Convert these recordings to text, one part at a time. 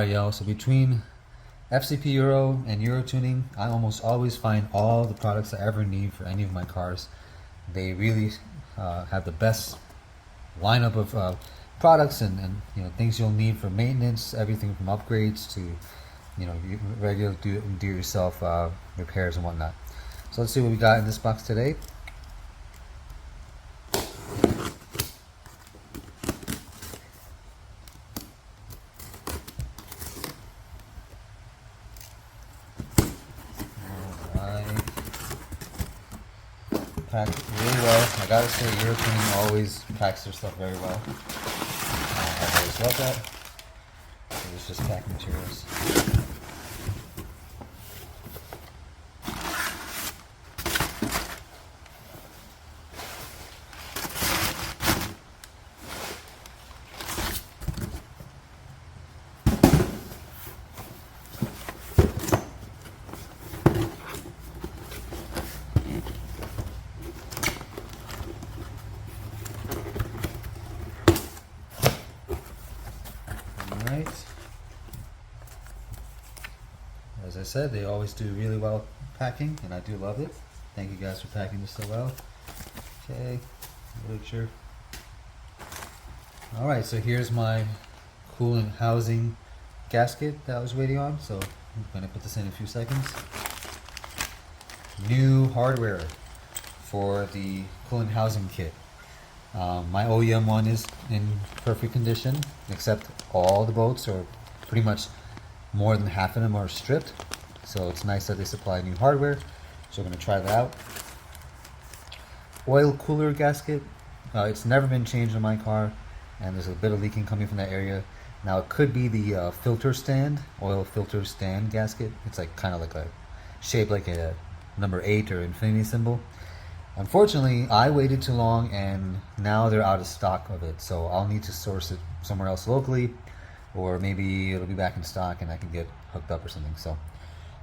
Alright y'all, so between FCPEURO and UROTUNING, I almost always find all the products I ever need for any of my cars. They really have the best lineup of products and things you'll need for maintenance, everything from upgrades to regular do-it-yourself repairs and whatnot. So let's see what we got in this box today. Packed really well. I gotta say, UROTUNING always packs their stuff very well. I always love that. So it's just packing materials. As I said, they always do really well packing, and I do love it. Thank you guys for packing this so well. Okay, literature. Alright, so here's my coolant housing gasket that I was waiting on. So I'm going to put this in a few seconds. New hardware for the coolant housing kit. My OEM one is in perfect condition, except all the bolts, or pretty much more than half of them, are stripped. So it's nice that they supply new hardware. So we're going to try that out. Oil cooler gasket. It's never been changed in my car, and there's a bit of leaking coming from that area. Now it could be the filter stand, oil filter stand gasket. It's like kind of like a shape like a number 8 or infinity symbol. Unfortunately, I waited too long, and now they're out of stock of it. So I'll need to source it somewhere else locally, or maybe it'll be back in stock and I can get hooked up or something. So,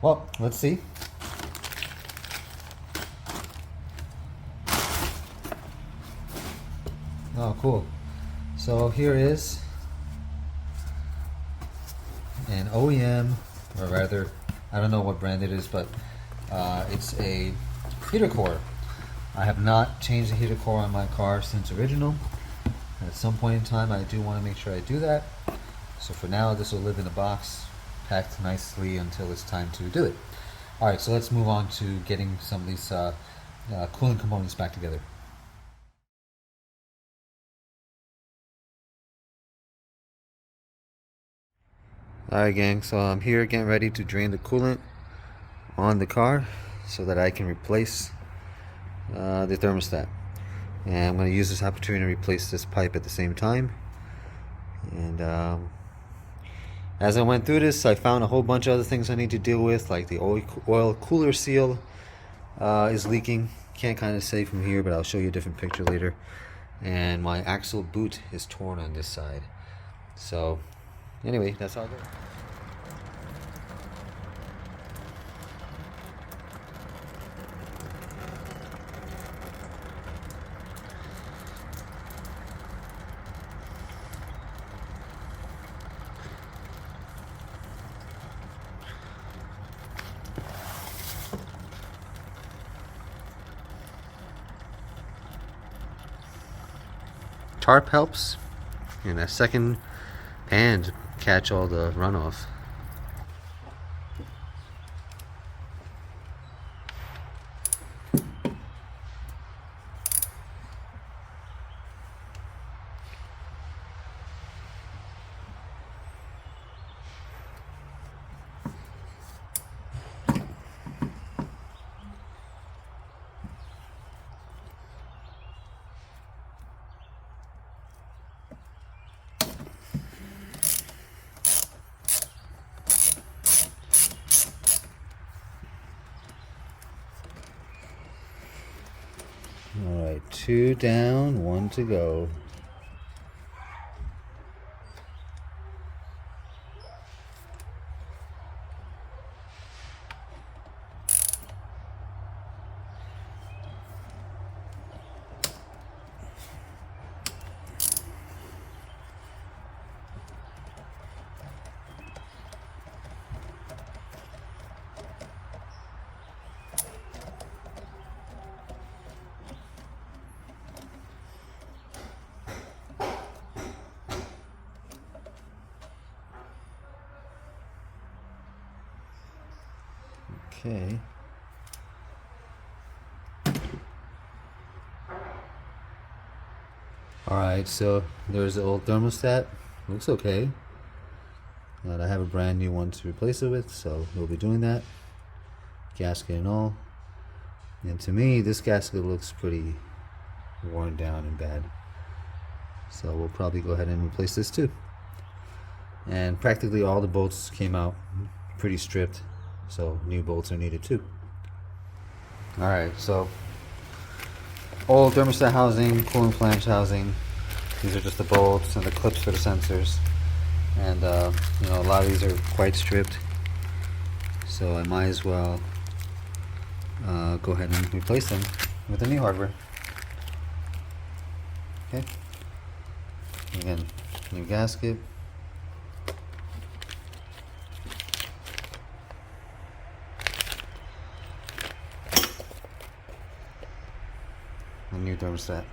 well, let's see. Oh, cool. So here is an OEM, or rather, I don't know what brand it is, but it's a heater core. I have not changed the heater core on my car since original. At some point in time, I do want to make sure I do that. So for now, this will live in a box, packed nicely until it's time to do it. Alright, so let's move on to getting some of these cooling components back together. Alright gang, so I'm here getting ready to drain the coolant on the car so that I can replace the thermostat. And I'm going to use this opportunity to replace this pipe at the same time. And as I went through this, I found a whole bunch of other things I need to deal with, like the oil cooler seal is leaking. Can't kind of say from here, but I'll show you a different picture later. And my axle boot is torn on this side. So anyway, that's all good. Tarp helps, and a second pan to catch all the runoff. Alright, 2 down, 1 to go. Okay. Alright, so there's the old thermostat. Looks okay. I have a brand new one to replace it with, so we'll be doing that. Gasket and all. And to me, this gasket looks pretty worn down and bad. So we'll probably go ahead and replace this too. And practically all the bolts came out pretty stripped, so new bolts are needed too. Alright, so old thermostat housing, coolant flange housing. These are just the bolts and the clips for the sensors. And you know, a lot of these are quite stripped, so I might as well go ahead and replace them with the new hardware. Okay. Again, new gasket. A new thermostat.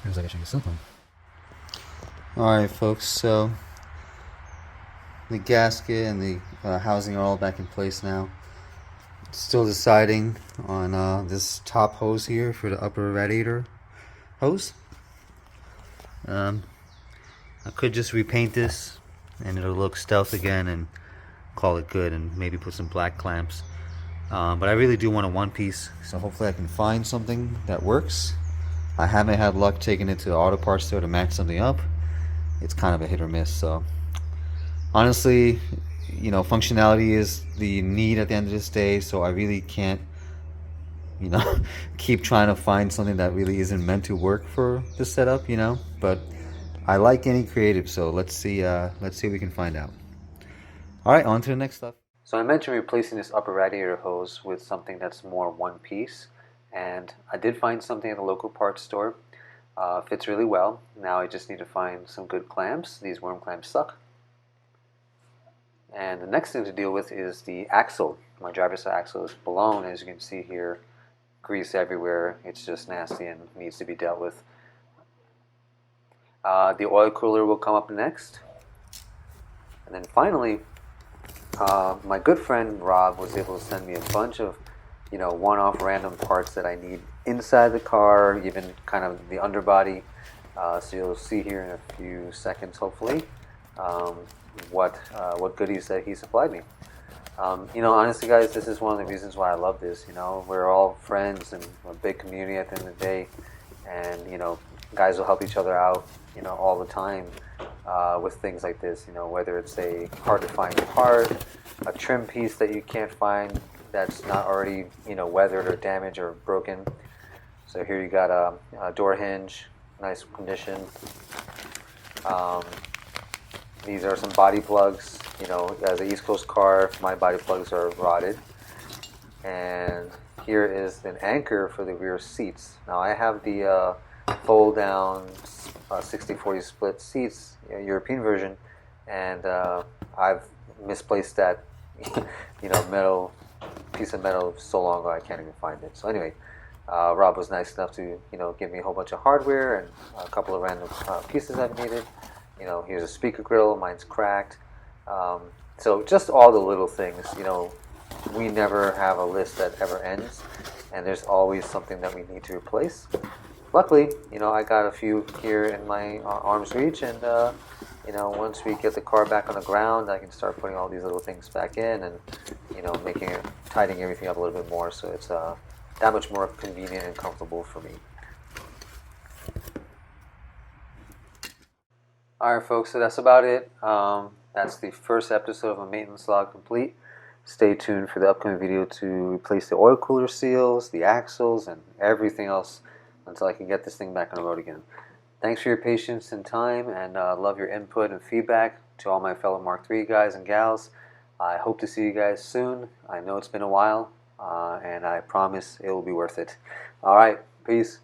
Here's like I should use something. Alright folks, so the gasket and the housing are all back in place now. Still deciding on this top hose here for the upper radiator hose. I could just repaint this and it'll look stealth again and call it good, and maybe put some black clamps. But I really do want a one piece, so hopefully I can find something that works. I haven't had luck taking it to the auto parts store to match something up. It's kind of a hit or miss, so honestly, you know, functionality is the need at the end of this day, so I really can't, you know, keep trying to find something that really isn't meant to work for the setup, you know. But I like getting creative, so let's see if we can find out. All right, on to the next stuff. So I mentioned replacing this upper radiator hose with something that's more one piece, and I did find something at the local parts store. Fits really well. Now I just need to find some good clamps. These worm clamps suck. And the next thing to deal with is the axle. My driver's side axle is blown, as you can see here. Grease everywhere. It's just nasty and needs to be dealt with. The oil cooler will come up next. And then finally, my good friend Rob was able to send me a bunch of, you know, one-off random parts that I need inside the car, even kind of the underbody. So you'll see here in a few seconds, hopefully, what goodies that he supplied me. You know, honestly, guys, this is one of the reasons why I love this. You know, we're all friends and a big community at the end of the day, and you know, guys will help each other out, you know, all the time with things like this. You know, whether it's a hard to find part, a trim piece that you can't find that's not already, you know, weathered or damaged or broken. So here you got a door hinge, nice condition. These are some body plugs. You know, as an East Coast car, my body plugs are rotted. And here is an anchor for the rear seats. Now I have the fold down 60-40 split seats, European version, and I've misplaced that, you know, piece of metal so long ago I can't even find it. So anyway, Rob was nice enough to, you know, give me a whole bunch of hardware and a couple of random pieces I've needed. You know, here's a speaker grill, mine's cracked. So just all the little things, you know, we never have a list that ever ends, and there's always something that we need to replace. Luckily, you know, I got a few here in my arm's reach, and you know, once we get the car back on the ground, I can start putting all these little things back in, and you know, tidying everything up a little bit more, so it's that much more convenient and comfortable for me. Alright folks, so that's about it. That's the first episode of a maintenance log complete. Stay tuned for the upcoming video to replace the oil cooler seals, the axles, and everything else until I can get this thing back on the road again. Thanks for your patience and time, and love your input and feedback to all my fellow Mark III guys and gals. I hope to see you guys soon. I know it's been a while, and I promise it will be worth it. Alright, peace.